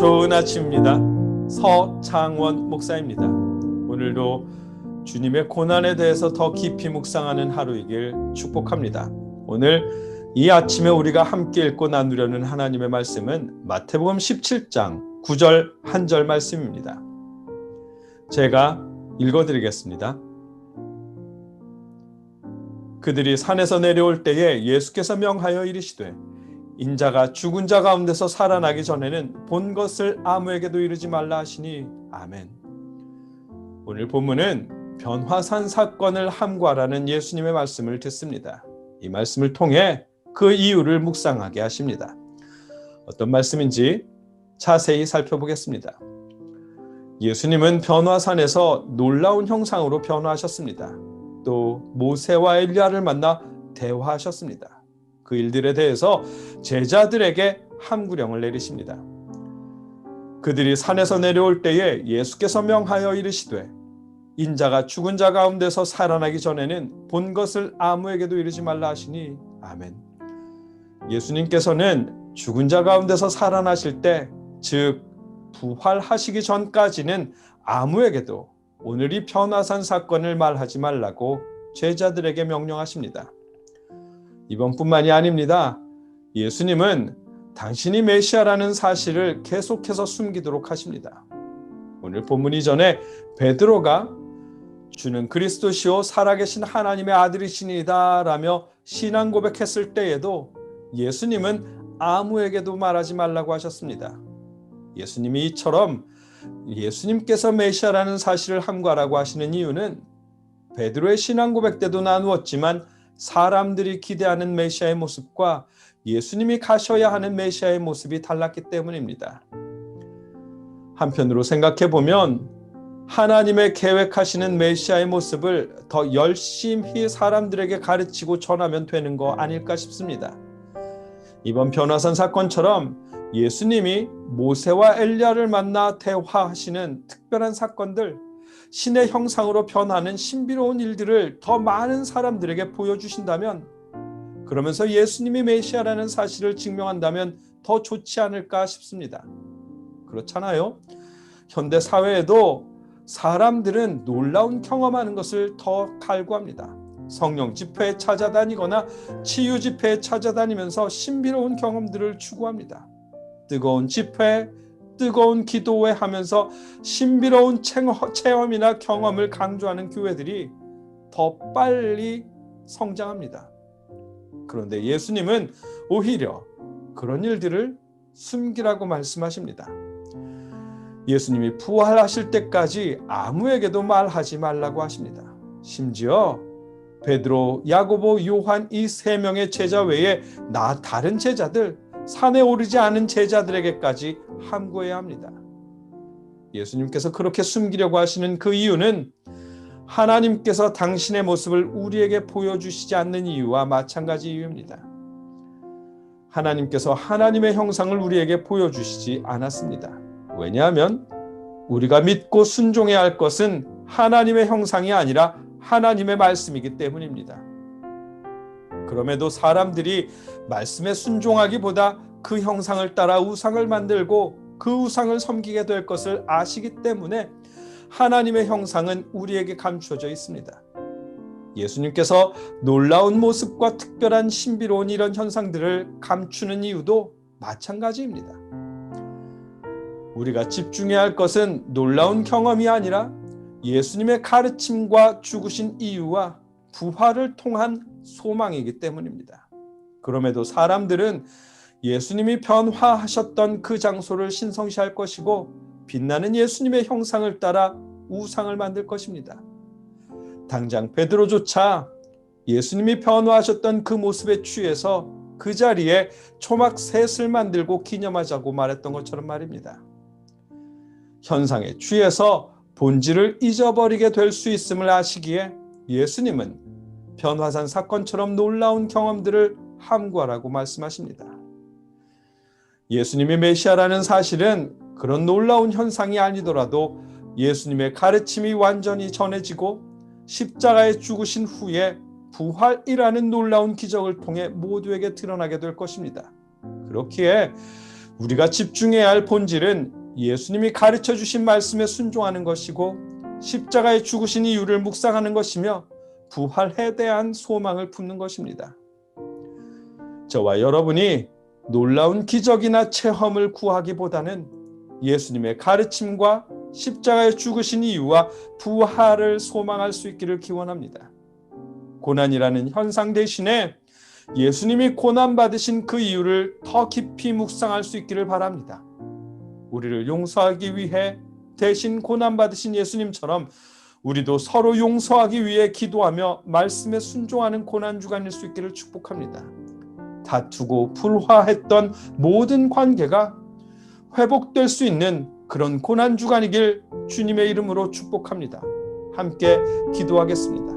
좋은 아침입니다. 서창원 목사입니다. 오늘도 주님의 고난에 대해서 더 깊이 묵상하는 하루이길 축복합니다. 오늘 이 아침에 우리가 함께 읽고 나누려는 하나님의 말씀은 마태복음 17장 9절 한 절 말씀입니다. 제가 읽어드리겠습니다. 그들이 산에서 내려올 때에 예수께서 명하여 이르시되 인자가 죽은 자 가운데서 살아나기 전에는 본 것을 아무에게도 이르지 말라 하시니 아멘. 오늘 본문은 변화산 사건을 함구하라는 예수님의 말씀을 듣습니다. 이 말씀을 통해 그 이유를 묵상하게 하십니다. 어떤 말씀인지 자세히 살펴보겠습니다. 예수님은 변화산에서 놀라운 형상으로 변화하셨습니다. 또 모세와 엘리야를 만나 대화하셨습니다. 그 일들에 대해서 제자들에게 함구령을 내리십니다. 그들이 산에서 내려올 때에 예수께서 명하여 이르시되 인자가 죽은 자 가운데서 살아나기 전에는 본 것을 아무에게도 이르지 말라 하시니 아멘. 예수님께서는 죽은 자 가운데서 살아나실 때, 즉 부활하시기 전까지는 아무에게도 오늘 이 변화산 사건을 말하지 말라고 제자들에게 명령하십니다. 이번뿐만이 아닙니다. 예수님은 당신이 메시아라는 사실을 계속해서 숨기도록 하십니다. 오늘 본문 이전에 베드로가 주는 그리스도시요 살아계신 하나님의 아들이시니이다 라며 신앙 고백했을 때에도 예수님은 아무에게도 말하지 말라고 하셨습니다. 예수님이 이처럼 예수님께서 메시아라는 사실을 함구하라고 하시는 이유는 베드로의 신앙 고백 때도 나누었지만 사람들이 기대하는 메시아의 모습과 예수님이 가셔야 하는 메시아의 모습이 달랐기 때문입니다. 한편으로 생각해보면 하나님의 계획하시는 메시아의 모습을 더 열심히 사람들에게 가르치고 전하면 되는 거 아닐까 싶습니다. 이번 변화산 사건처럼 예수님이 모세와 엘리야를 만나 대화하시는 특별한 사건들, 신의 형상으로 변하는 신비로운 일들을 더 많은 사람들에게 보여주신다면, 그러면서 예수님이 메시아라는 사실을 증명한다면 더 좋지 않을까 싶습니다. 그렇잖아요? 현대 사회에도 사람들은 놀라운 경험하는 것을 더 갈구합니다. 성령 집회에 찾아다니거나 치유 집회에 찾아다니면서 신비로운 경험들을 추구합니다. 뜨거운 집회, 뜨거운 기도회 하면서 신비로운 체험이나 경험을 강조하는 교회들이 더 빨리 성장합니다. 그런데 예수님은 오히려 그런 일들을 숨기라고 말씀하십니다. 예수님이 부활하실 때까지 아무에게도 말하지 말라고 하십니다. 심지어 베드로, 야고보, 요한 이 세 명의 제자 외에 다른 제자들, 산에 오르지 않은 제자들에게까지 함구해야 합니다. 예수님께서 그렇게 숨기려고 하시는 그 이유는 하나님께서 당신의 모습을 우리에게 보여주시지 않는 이유와 마찬가지 이유입니다. 하나님께서 하나님의 형상을 우리에게 보여주시지 않았습니다. 왜냐하면 우리가 믿고 순종해야 할 것은 하나님의 형상이 아니라 하나님의 말씀이기 때문입니다. 그럼에도 사람들이 말씀에 순종하기보다 그 형상을 따라 우상을 만들고 그 우상을 섬기게 될 것을 아시기 때문에 하나님의 형상은 우리에게 감추어져 있습니다. 예수님께서 놀라운 모습과 특별한 신비로운 이런 현상들을 감추는 이유도 마찬가지입니다. 우리가 집중해야 할 것은 놀라운 경험이 아니라 예수님의 가르침과 죽으신 이유와 부활을 통한 소망이기 때문입니다. 그럼에도 사람들은 예수님이 변화하셨던 그 장소를 신성시할 것이고 빛나는 예수님의 형상을 따라 우상을 만들 것입니다. 당장 베드로조차 예수님이 변화하셨던 그 모습에 취해서 그 자리에 초막 셋을 만들고 기념하자고 말했던 것처럼 말입니다. 현상에 취해서 본질을 잊어버리게 될 수 있음을 아시기에 예수님은 변화산 사건처럼 놀라운 경험들을 함구하라고 말씀하십니다. 예수님이 메시아라는 사실은 그런 놀라운 현상이 아니더라도 예수님의 가르침이 완전히 전해지고 십자가에 죽으신 후에 부활이라는 놀라운 기적을 통해 모두에게 드러나게 될 것입니다. 그렇기에 우리가 집중해야 할 본질은 예수님이 가르쳐 주신 말씀에 순종하는 것이고 십자가에 죽으신 이유를 묵상하는 것이며 부활에 대한 소망을 품는 것입니다. 저와 여러분이 놀라운 기적이나 체험을 구하기보다는 예수님의 가르침과 십자가에 죽으신 이유와 부활을 소망할 수 있기를 기원합니다. 고난이라는 현상 대신에 예수님이 고난받으신 그 이유를 더 깊이 묵상할 수 있기를 바랍니다. 우리를 용서하기 위해 대신 고난받으신 예수님처럼 우리도 서로 용서하기 위해 기도하며 말씀에 순종하는 고난주간일 수 있기를 축복합니다. 다투고 불화했던 모든 관계가 회복될 수 있는 그런 고난주간이길 주님의 이름으로 축복합니다. 함께 기도하겠습니다.